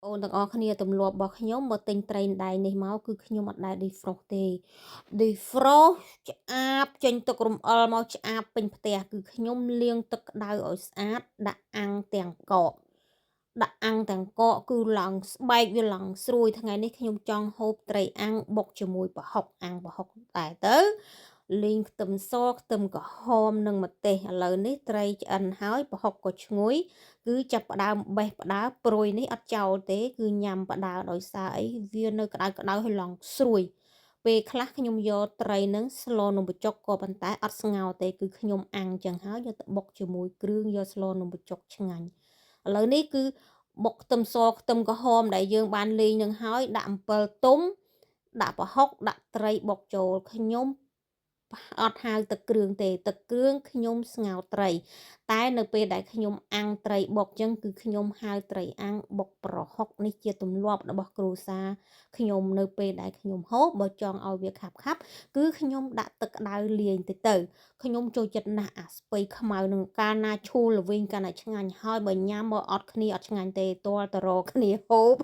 អូនទាំងអស់គ្នាទម្លាប់របស់ខ្ញុំមកទិញត្រីដៃនេះមកគឺខ្ញុំអត់ដែល defrost ទេ defrost ឆ្អាបចេញទឹករំអិលមកឆ្អាបពេញផ្ទះគឺខ្ញុំលាងទឹកក្តៅឲ្យស្អាតដាក់អាំងទាំងកកគឺឡើងស្បែកវាឡើងស្រួយថ្ងៃនេះខ្ញុំចង់ហូបត្រីអាំងបុកជាមួយប្រហុកអាំងប្រហុកតែទៅលីងខ្ទឹមសខ្ទឹមក្រហមនិងម្ទេសឥឡូវនេះត្រីឆ្អិនហើយប្រហុកក៏ឈ្ងុយគឺចាប់ផ្ដើមបេះផ្ដើព្រួយនេះអត់ចោលទេគឺញ៉ាំផ្ដើដោយសារអីវានៅក្តៅក្តៅហើយឡងស្រួយពេលខ្លះខ្ញុំយកត្រីនឹងស្លនំបញ្ចុកក៏ប៉ុន្តែអត់ស្ងោរទេគឺខ្ញុំអាំងចឹងហើយយកទៅបុកជាមួយគ្រឿងយកស្លនំបញ្ចុកឆ្ងាញ់ឥឡូវនេះគឺបុកខ្ទឹមសខ្ទឹមក្រហមដែលយើងបានលីងនឹងហើយដាក់អំពិលទុំដាក់ប្រហុកដាក់ត្រីបុកចូលខ្ញុំអត់ហៅទឹកគ្រឿងទេទឹកគ្រឿងខ្ញុំស្ងោរត្រីតែនៅពេលដែលខ្ញុំអាំងត្រីបុកចឹងគឺខ្ញុំហៅត្រីអាំងបុកប្រហុកនេះជាទម្លាប់របស់គ្រួសារខ្ញុំនៅពេលដែលខ្ញុំហូបបើចង់ឲ្យវាខាប់គឺខ្ញុំដាក់ទឹកក្តៅលាយទៅខ្ញុំចូលចិត្តណាស់អាស្ពៃខ្មៅនឹងកាលណាឈូលល្វីងកាលណាឆ្ងាញ់ហើយបើញ៉ាំបើអត់គ្នាអត់ឆ្ងាញ់ទេទាល់តែរកគ្នាហូប